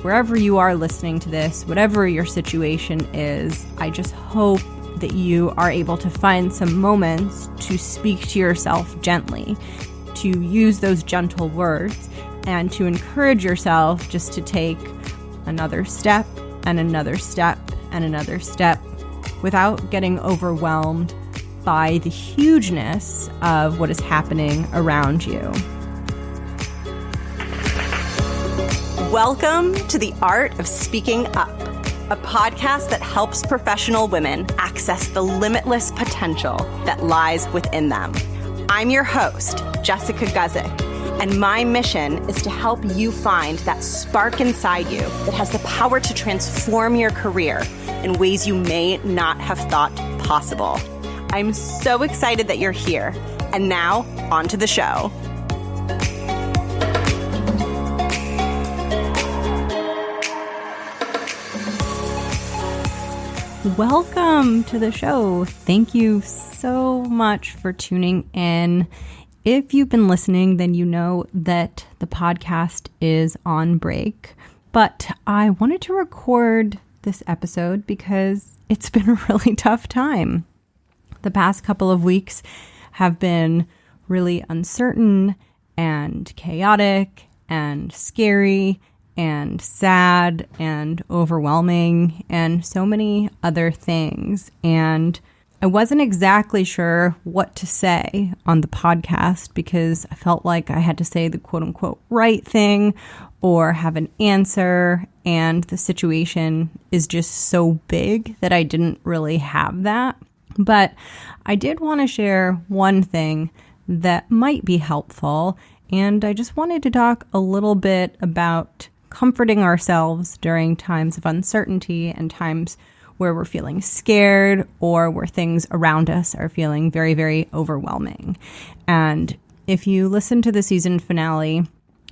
wherever you are listening to this, whatever your situation is, I just hope that you are able to find some moments to speak to yourself gently, to use those gentle words, and to encourage yourself just to take another step and another step and another step without getting overwhelmed by the hugeness of what is happening around you. Welcome to The Art of Speaking Up, a podcast that helps professional women access the limitless potential that lies within them. I'm your host, Jessica Guzik, and my mission is to help you find that spark inside you that has the power to transform your career in ways you may not have thought possible. I'm so excited that you're here. And now, on to the show. Welcome to the show. Thank you so much for tuning in. If you've been listening, then you know that the podcast is on break. But I wanted to record this episode because it's been a really tough time. The past couple of weeks have been really uncertain and chaotic and scary and sad and overwhelming and so many other things. And I wasn't exactly sure what to say on the podcast because I felt like I had to say the quote unquote right thing or have an answer. And the situation is just so big that I didn't really have that. But I did want to share one thing that might be helpful. And I just wanted to talk a little bit about comforting ourselves during times of uncertainty and times where we're feeling scared or where things around us are feeling very, very overwhelming. And if you listen to the season finale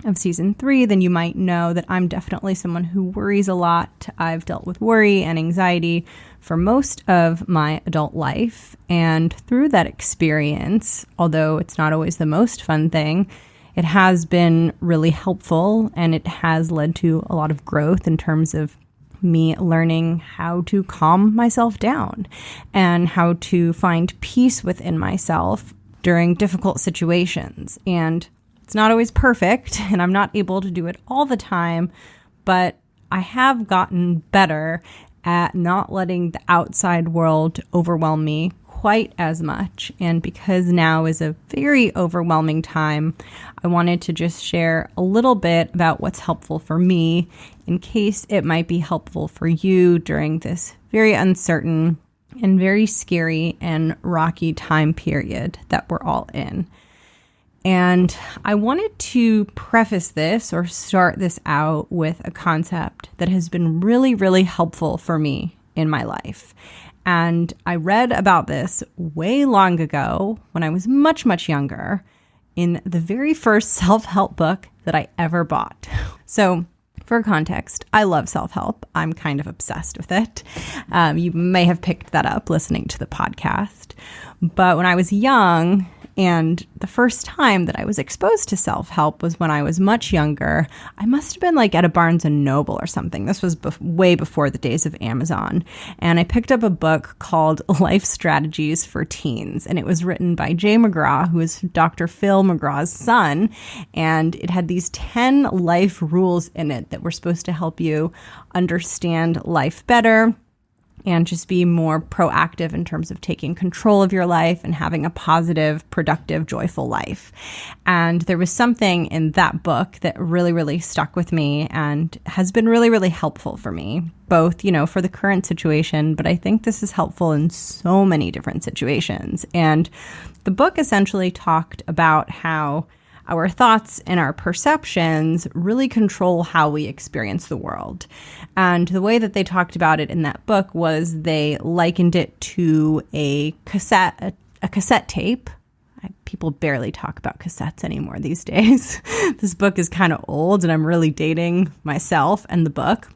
of season 3, then you might know that I'm definitely someone who worries a lot. I've dealt with worry and anxiety for most of my adult life. And through that experience, although it's not always the most fun thing, it has been really helpful and it has led to a lot of growth in terms of me learning how to calm myself down and how to find peace within myself during difficult situations. And it's not always perfect and I'm not able to do it all the time, but I have gotten better at not letting the outside world overwhelm me quite as much. And because now is a very overwhelming time, I wanted to just share a little bit about what's helpful for me in case it might be helpful for you during this very uncertain and very scary and rocky time period that we're all in. And I wanted to preface this or start this out with a concept that has been really, really helpful for me in my life. And I read about this way long ago when I was much, much younger in the very first self-help book that I ever bought. So for context, I love self-help. I'm kind of obsessed with it. You may have picked that up listening to the podcast. But when I was young, and the first time that I was exposed to self-help was when I was much younger. I must have been like at a Barnes & Noble or something. This was way before the days of Amazon. And I picked up a book called Life Strategies for Teens. And it was written by Jay McGraw, who is Dr. Phil McGraw's son. And it had these 10 life rules in it that were supposed to help you understand life better and just be more proactive in terms of taking control of your life and having a positive, productive, joyful life. And there was something in that book that really, really stuck with me and has been really, really helpful for me, both, for the current situation, but I think this is helpful in so many different situations. And the book essentially talked about how our thoughts and our perceptions really control how we experience the world. And the way that they talked about it in that book was they likened it to a cassette tape. People barely talk about cassettes anymore these days. This book is kind of old and I'm really dating myself and the book.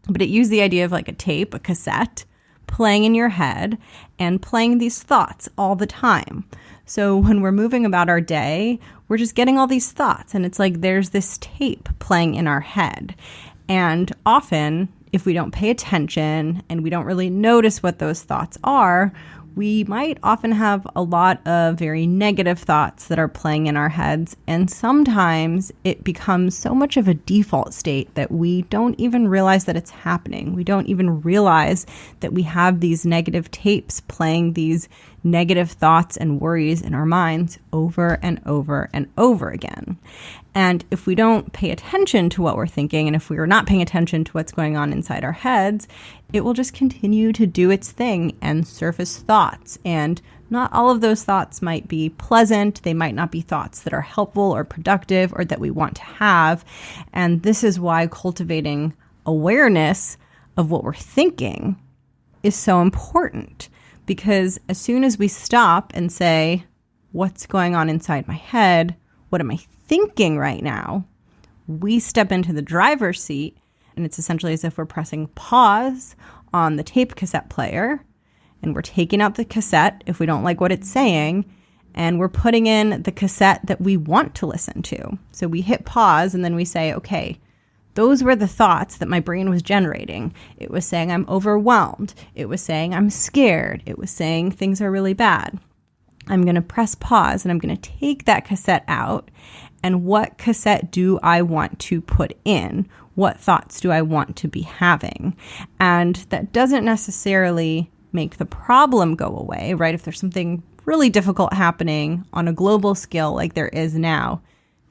But it used the idea of like a tape, a cassette, playing in your head and playing these thoughts all the time. So when we're moving about our day, we're just getting all these thoughts and it's like there's this tape playing in our head. And often, if we don't pay attention and we don't really notice what those thoughts are, we might often have a lot of very negative thoughts that are playing in our heads. And sometimes it becomes so much of a default state that we don't even realize that it's happening. We don't even realize that we have these negative tapes playing these negative thoughts and worries in our minds over and over and over again. And if we don't pay attention to what we're thinking, and if we are not paying attention to what's going on inside our heads, it will just continue to do its thing and surface thoughts. And not all of those thoughts might be pleasant. They might not be thoughts that are helpful or productive or that we want to have. And this is why cultivating awareness of what we're thinking is so important. Because as soon as we stop and say, what's going on inside my head? What am I thinking right now? We step into the driver's seat, and it's essentially as if we're pressing pause on the tape cassette player, and we're taking out the cassette if we don't like what it's saying, and we're putting in the cassette that we want to listen to. So we hit pause, and then we say, okay, those were the thoughts that my brain was generating. It was saying I'm overwhelmed. It was saying I'm scared. It was saying things are really bad. I'm going to press pause and I'm going to take that cassette out. And what cassette do I want to put in? What thoughts do I want to be having? And that doesn't necessarily make the problem go away, right? If there's something really difficult happening on a global scale like there is now,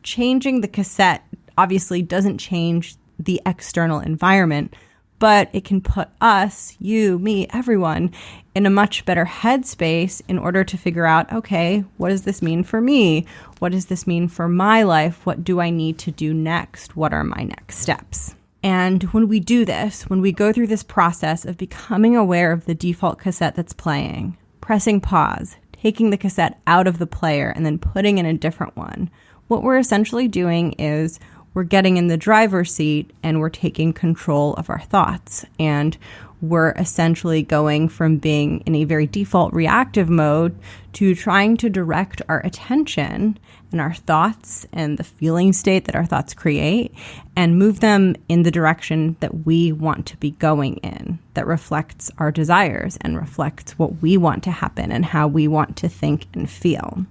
changing the cassette obviously doesn't change the external environment, but it can put us, you, me, everyone in a much better headspace in order to figure out, okay, what does this mean for me? What does this mean for my life? What do I need to do next? What are my next steps? And when we do this, when we go through this process of becoming aware of the default cassette that's playing, pressing pause, taking the cassette out of the player, and then putting in a different one, what we're essentially doing is we're getting in the driver's seat and we're taking control of our thoughts. And we're essentially going from being in a very default reactive mode to trying to direct our attention and our thoughts and the feeling state that our thoughts create and move them in the direction that we want to be going in, that reflects our desires and reflects what we want to happen and how we want to think and feel.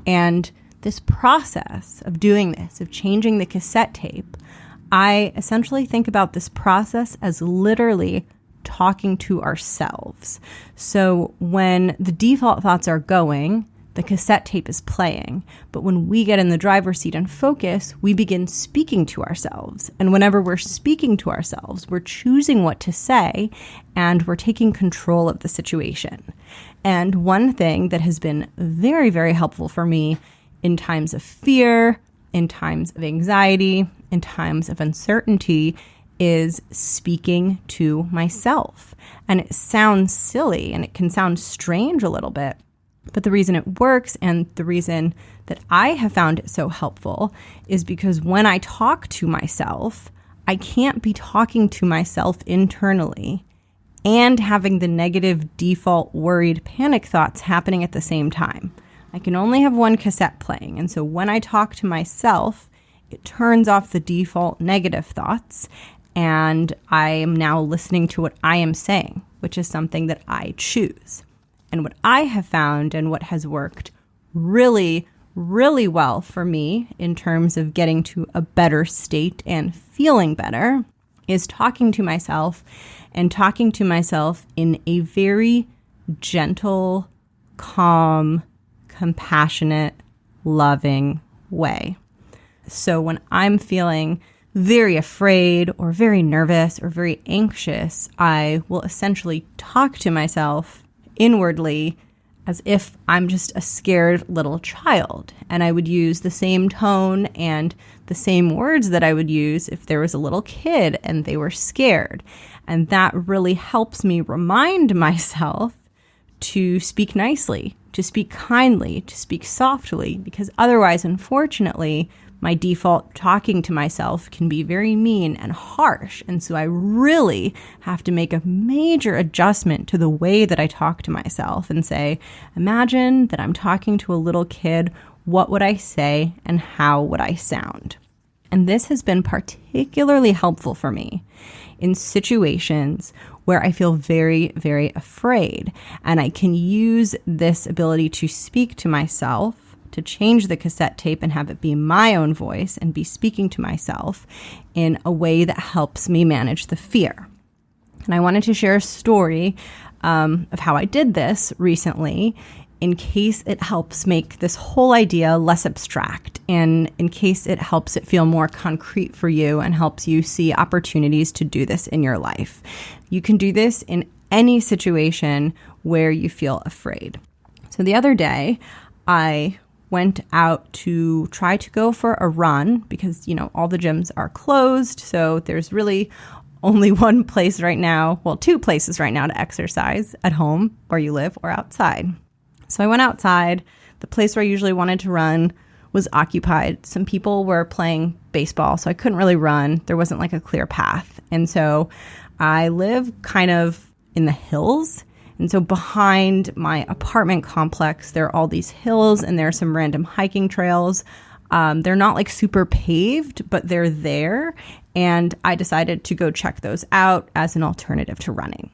And this process of doing this, of changing the cassette tape, I essentially think about this process as literally talking to ourselves. So when the default thoughts are going, the cassette tape is playing. But when we get in the driver's seat and focus, we begin speaking to ourselves. And whenever we're speaking to ourselves, we're choosing what to say and we're taking control of the situation. And one thing that has been very, very helpful for me in times of fear, in times of anxiety, in times of uncertainty, is speaking to myself. And it sounds silly and it can sound strange a little bit, but the reason it works and the reason that I have found it so helpful is because when I talk to myself, I can't be talking to myself internally and having the negative default worried panic thoughts happening at the same time. I can only have one cassette playing. And so when I talk to myself, it turns off the default negative thoughts. And I am now listening to what I am saying, which is something that I choose. And what I have found and what has worked really, really well for me in terms of getting to a better state and feeling better is talking to myself and talking to myself in a very gentle, calm, compassionate, loving way. So when I'm feeling very afraid or very nervous or very anxious, I will essentially talk to myself inwardly as if I'm just a scared little child. And I would use the same tone and the same words that I would use if there was a little kid and they were scared. And that really helps me remind myself to speak nicely, to speak kindly, to speak softly, because otherwise, unfortunately, my default talking to myself can be very mean and harsh. And so I really have to make a major adjustment to the way that I talk to myself and say, imagine that I'm talking to a little kid. What would I say and how would I sound? And this has been particularly helpful for me in situations where I feel very, very afraid. And I can use this ability to speak to myself, to change the cassette tape and have it be my own voice and be speaking to myself in a way that helps me manage the fear. And I wanted to share a story of how I did this recently in case it helps make this whole idea less abstract and in case it helps it feel more concrete for you and helps you see opportunities to do this in your life. You can do this in any situation where you feel afraid. So the other day, I went out to try to go for a run because, all the gyms are closed. So there's really only one place right now, well, two places right now to exercise: at home where you live or outside. So I went outside. The place where I usually wanted to run was occupied. Some people were playing baseball, so I couldn't really run. There wasn't like a clear path. And so I live kind of in the hills. And so behind my apartment complex, there are all these hills and there are some random hiking trails. They're not like super paved, but they're there. And I decided to go check those out as an alternative to running.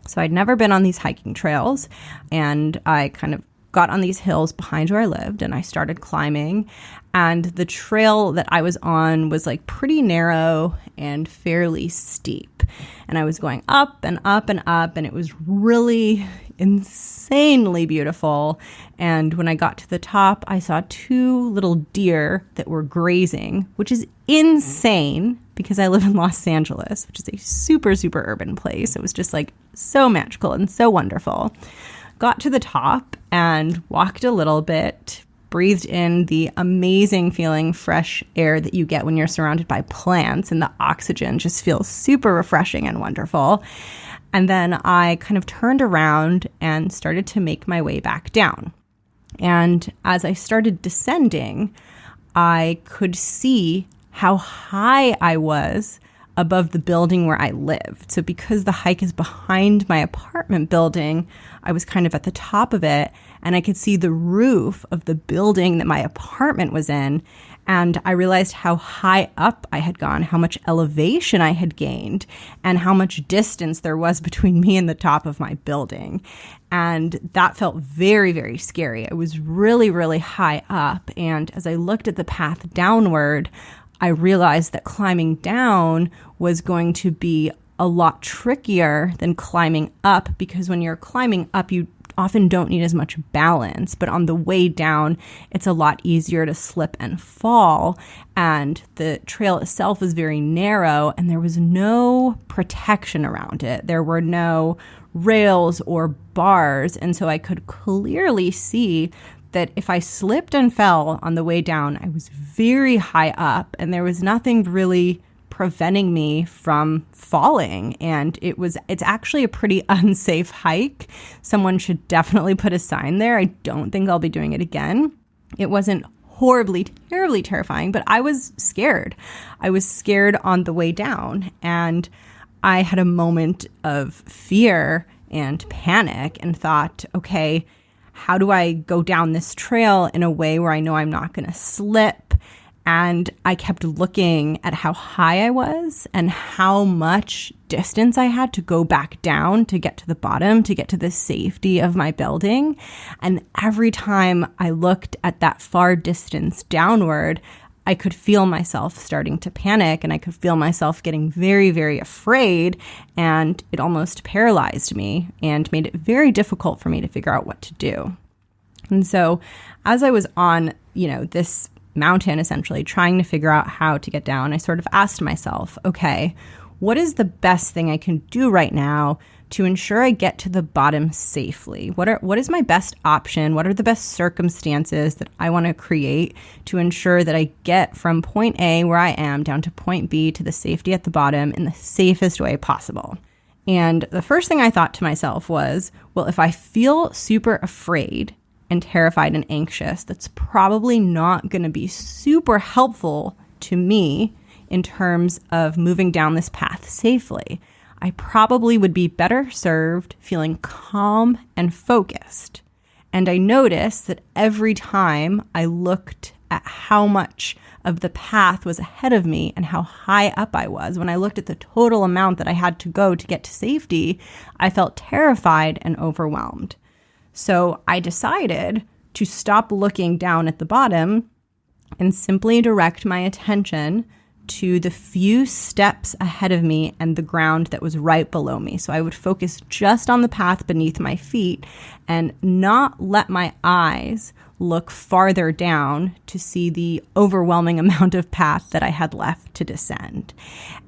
So I'd never been on these hiking trails, and I kind of got on these hills behind where I lived and I started climbing. And the trail that I was on was like pretty narrow and fairly steep. And I was going up and up and up, and it was really insanely beautiful. And when I got to the top, I saw two little deer that were grazing, which is insane because I live in Los Angeles, which is a super, super urban place. It was just like so magical and so wonderful. Got to the top and walked a little bit, breathed in the amazing feeling fresh air that you get when you're surrounded by plants, and the oxygen just feels super refreshing and wonderful. And then I kind of turned around and started to make my way back down. And as I started descending, I could see how high I was above the building where I lived. So because the hike is behind my apartment building, I was kind of at the top of it, and I could see the roof of the building that my apartment was in. And I realized how high up I had gone, how much elevation I had gained, and how much distance there was between me and the top of my building. And that felt very, very scary. I was really, really high up. And as I looked at the path downward, I realized that climbing down was going to be a lot trickier than climbing up, because when you're climbing up, you often don't need as much balance, but on the way down, it's a lot easier to slip and fall. And the trail itself is very narrow, and there was no protection around it. There were no rails or bars, and so I could clearly see that if I slipped and fell on the way down, I was very high up, and there was nothing really preventing me from falling. And it's actually a pretty unsafe hike. Someone should definitely put a sign there. I don't think I'll be doing it again. It wasn't horribly, terribly terrifying, but I was scared. I was scared on the way down, and I had a moment of fear and panic and thought, okay, how do I go down this trail in a way where I know I'm not going to slip? And I kept looking at how high I was and how much distance I had to go back down to get to the bottom, to get to the safety of my building. And every time I looked at that far distance downward, I could feel myself starting to panic, and I could feel myself getting very, very afraid, and it almost paralyzed me and made it very difficult for me to figure out what to do. And so as I was on, this mountain, essentially trying to figure out how to get down, I sort of asked myself, okay, what is the best thing I can do right now to ensure I get to the bottom safely? What is my best option? What are the best circumstances that I want to create to ensure that I get from point A, where I am, down to point B, to the safety at the bottom in the safest way possible? And the first thing I thought to myself was, well, if I feel super afraid and terrified and anxious, that's probably not going to be super helpful to me in terms of moving down this path safely. I probably would be better served feeling calm and focused. And I noticed that every time I looked at how much of the path was ahead of me and how high up I was, when I looked at the total amount that I had to go to get to safety, I felt terrified and overwhelmed. So I decided to stop looking down at the bottom and simply direct my attention to the few steps ahead of me and the ground that was right below me. So I would focus just on the path beneath my feet and not let my eyes look farther down to see the overwhelming amount of path that I had left to descend.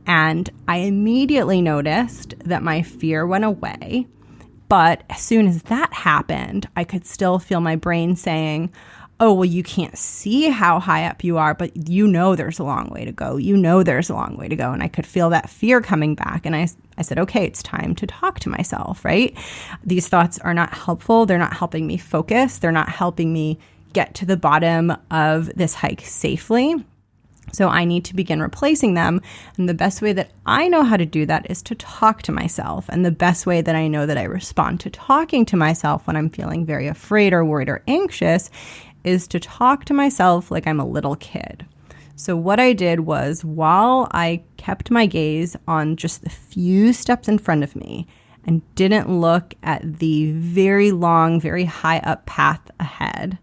And I immediately noticed that my fear went away. But as soon as that happened, I could still feel my brain saying, oh, well, you can't see how high up you are, but you know there's a long way to go. You know there's a long way to go. And I could feel that fear coming back. And I said, okay, it's time to talk to myself, right? These thoughts are not helpful. They're not helping me focus. They're not helping me get to the bottom of this hike safely. So I need to begin replacing them. And the best way that I know how to do that is to talk to myself. And the best way that I know that I respond to talking to myself when I'm feeling very afraid or worried or anxious is to talk to myself like I'm a little kid. So what I did was, while I kept my gaze on just the few steps in front of me and didn't look at the very long, very high up path ahead,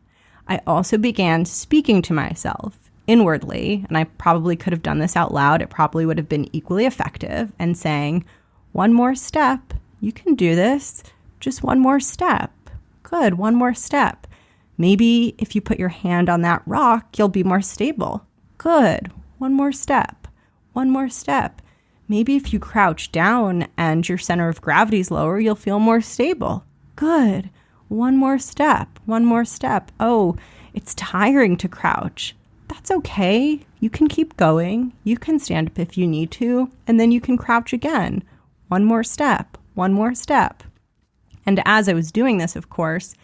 I also began speaking to myself inwardly, and I probably could have done this out loud. It probably would have been equally effective, and saying, one more step. You can do this. Just one more step. Good. One more step. Maybe if you put your hand on that rock, you'll be more stable. Good. One more step. One more step. Maybe if you crouch down and your center of gravity is lower, you'll feel more stable. Good. One more step. One more step. Oh, it's tiring to crouch. That's okay. You can keep going. You can stand up if you need to, and then you can crouch again. One more step. One more step. And as I was doing this, of course,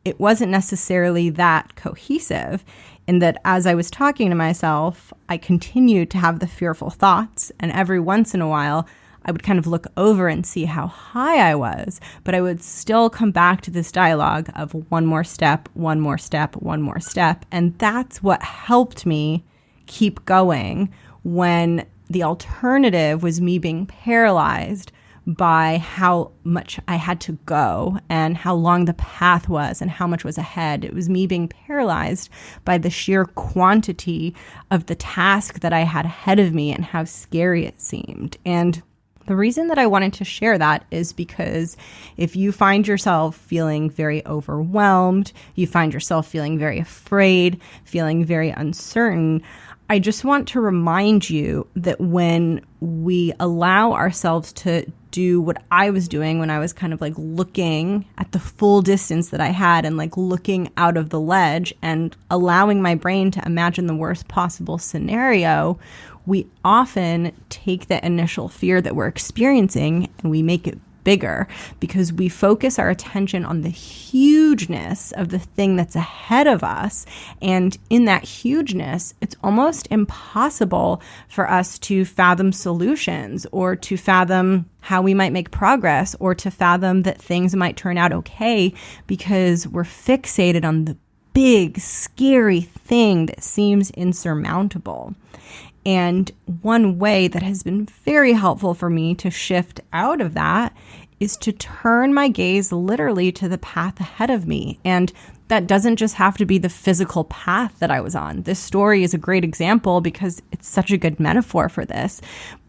it wasn't necessarily that cohesive, in that as I was talking to myself, I continued to have the fearful thoughts, and every once in a while, I would kind of look over and see how high I was, but I would still come back to this dialogue of one more step, one more step, one more step, and that's what helped me keep going when the alternative was me being paralyzed by how much I had to go and how long the path was and how much was ahead. It was me being paralyzed by the sheer quantity of the task that I had ahead of me and how scary it seemed. And the reason that I wanted to share that is because if you find yourself feeling very overwhelmed, you find yourself feeling very afraid, feeling very uncertain, I just want to remind you that when we allow ourselves to do what I was doing when I was kind of like looking at the full distance that I had and like looking out of the ledge and allowing my brain to imagine the worst possible scenario, we often take the initial fear that we're experiencing and we make it bigger because we focus our attention on the hugeness of the thing that's ahead of us. And in that hugeness, it's almost impossible for us to fathom solutions or to fathom how we might make progress or to fathom that things might turn out okay because we're fixated on the big, scary thing that seems insurmountable. And one way that has been very helpful for me to shift out of that is to turn my gaze literally to the path ahead of me. And that doesn't just have to be the physical path that I was on. This story is a great example because it's such a good metaphor for this.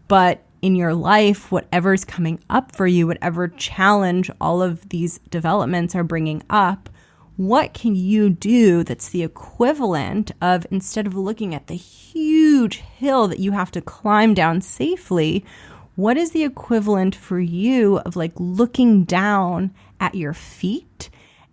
But in your life, whatever's coming up for you, whatever challenge all of these developments are bringing up, what can you do that's the equivalent of, instead of looking at the huge hill that you have to climb down safely, what is the equivalent for you of like looking down at your feet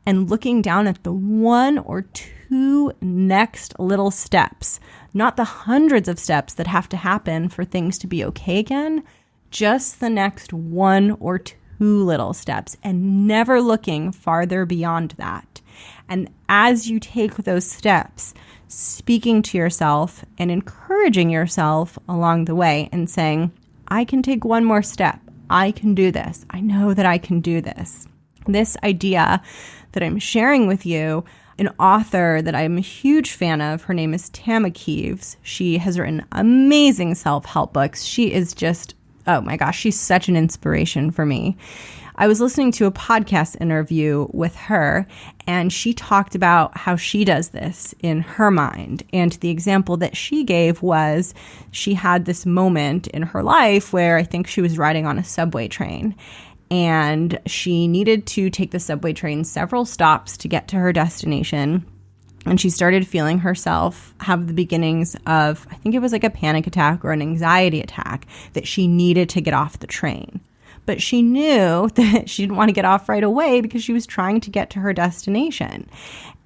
and looking down at the one or two next little steps, not the hundreds of steps that have to happen for things to be okay again, just the next one or two little steps and never looking farther beyond that. And as you take those steps, speaking to yourself and encouraging yourself along the way and saying, I can take one more step. I can do this. I know that I can do this. This idea that I'm sharing with you, an author that I'm a huge fan of. Her name is Tama Kieves. She has written amazing self-help books. She is just, oh my gosh, she's such an inspiration for me. I was listening to a podcast interview with her, and she talked about how she does this in her mind. And the example that she gave was she had this moment in her life where I think she was riding on a subway train, and she needed to take the subway train several stops to get to her destination. And she started feeling herself have the beginnings of, I think it was like a panic attack or an anxiety attack, that she needed to get off the train. But she knew that she didn't want to get off right away because she was trying to get to her destination.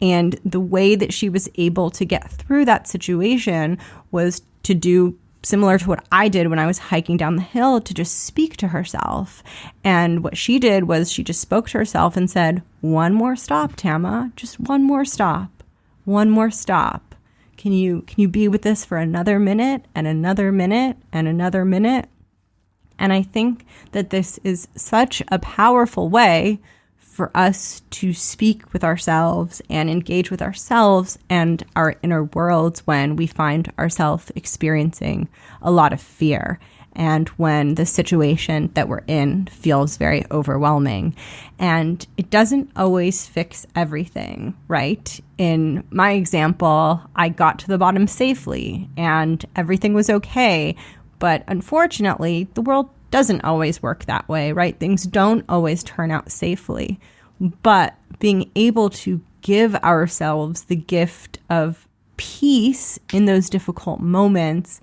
And the way that she was able to get through that situation was to do similar to what I did when I was hiking down the hill, to just speak to herself. And what she did was she just spoke to herself and said, "One more stop, Tama, just one more stop, one more stop. Can you be with this for another minute and another minute and another minute?" And I think that this is such a powerful way for us to speak with ourselves and engage with ourselves and our inner worlds when we find ourselves experiencing a lot of fear and when the situation that we're in feels very overwhelming. And it doesn't always fix everything, right? In my example, I got to the bottom safely and everything was okay. But unfortunately, the world doesn't always work that way, right? Things don't always turn out safely. But being able to give ourselves the gift of peace in those difficult moments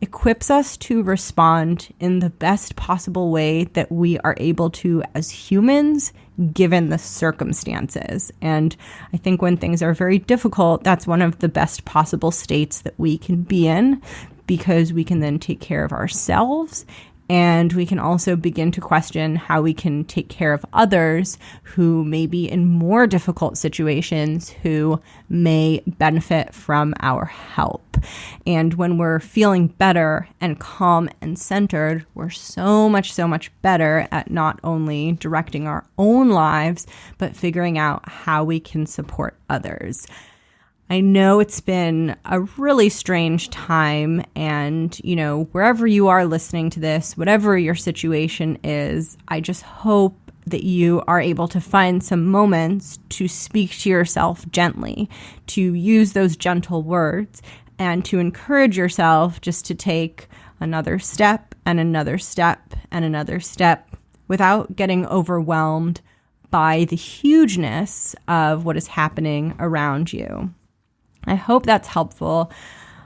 equips us to respond in the best possible way that we are able to as humans, given the circumstances. And I think when things are very difficult, that's one of the best possible states that we can be in, because we can then take care of ourselves, and we can also begin to question how we can take care of others who may be in more difficult situations, who may benefit from our help. And when we're feeling better and calm and centered, we're so much better at not only directing our own lives, but figuring out how we can support others. I know it's been a really strange time, and, wherever you are listening to this, whatever your situation is, I just hope that you are able to find some moments to speak to yourself gently, to use those gentle words, and to encourage yourself just to take another step and another step and another step without getting overwhelmed by the hugeness of what is happening around you. I hope that's helpful.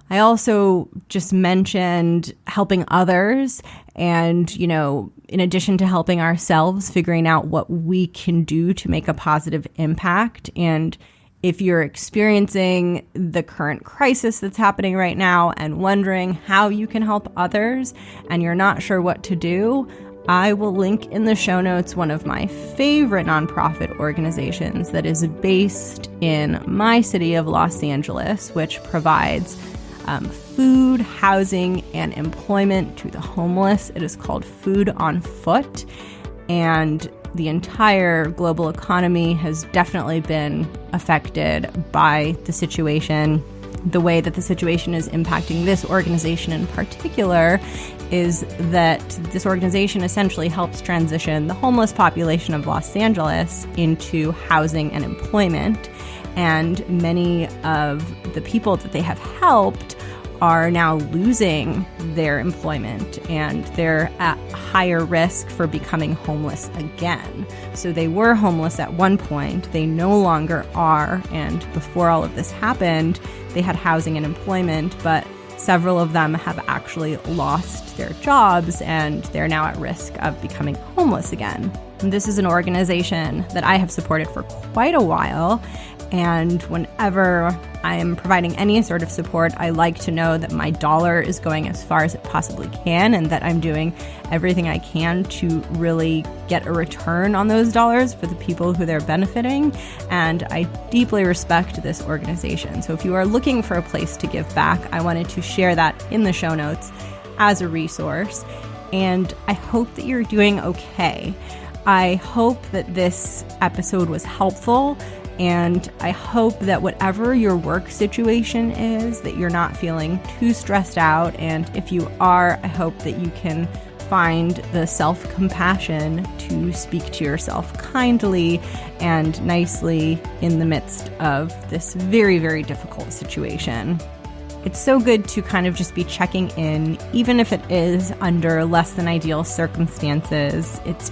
I also just mentioned helping others and, in addition to helping ourselves, figuring out what we can do to make a positive impact. And if you're experiencing the current crisis that's happening right now and wondering how you can help others and you're not sure what to do, I will link in the show notes one of my favorite nonprofit organizations that is based in my city of Los Angeles, which provides food, housing, and employment to the homeless. It is called Food on Foot, and the entire global economy has definitely been affected by the situation. The way that the situation is impacting this organization in particular is that this organization essentially helps transition the homeless population of Los Angeles into housing and employment. And many of the people that they have helped are now losing their employment, and they're at higher risk for becoming homeless again. So they were homeless at one point, they no longer are, and before all of this happened, they had housing and employment, but several of them have actually lost their jobs and they're now at risk of becoming homeless again. And this is an organization that I have supported for quite a while. And whenever I am providing any sort of support, I like to know that my dollar is going as far as it possibly can and that I'm doing everything I can to really get a return on those dollars for the people who they're benefiting. And I deeply respect this organization. So if you are looking for a place to give back, I wanted to share that in the show notes as a resource. And I hope that you're doing okay. I hope that this episode was helpful And I hope that whatever your work situation is, that you're not feeling too stressed out. And if you are, I hope that you can find the self-compassion to speak to yourself kindly and nicely in the midst of this very, very difficult situation. It's so good to kind of just be checking in, even if it is under less than ideal circumstances. It's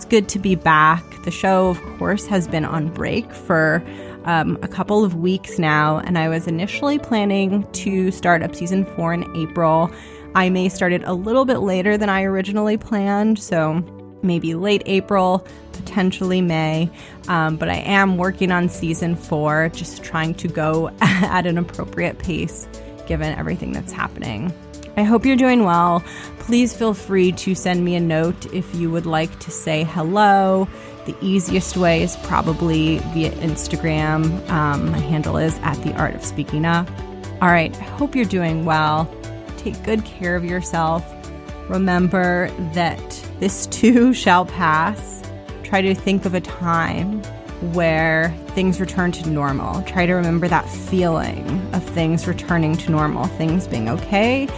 good to be back. The show, of course, has been on break for a couple of weeks now, and I was initially planning to start up season 4 in April. I may start it a little bit later than I originally planned, so maybe late April, potentially May, but I am working on season 4, just trying to go at an appropriate pace given everything that's happening. I hope you're doing well. Please feel free to send me a note if you would like to say hello. The easiest way is probably via Instagram. My handle is @theartofspeakingup. All right, I hope you're doing well. Take good care of yourself. Remember that this too shall pass. Try to think of a time where things return to normal. Try to remember that feeling of things returning to normal, things being okay,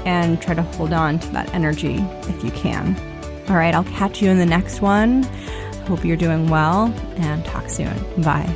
and try to hold on to that energy if you can. All right, I'll catch you in the next one. Hope you're doing well, and talk soon. Bye.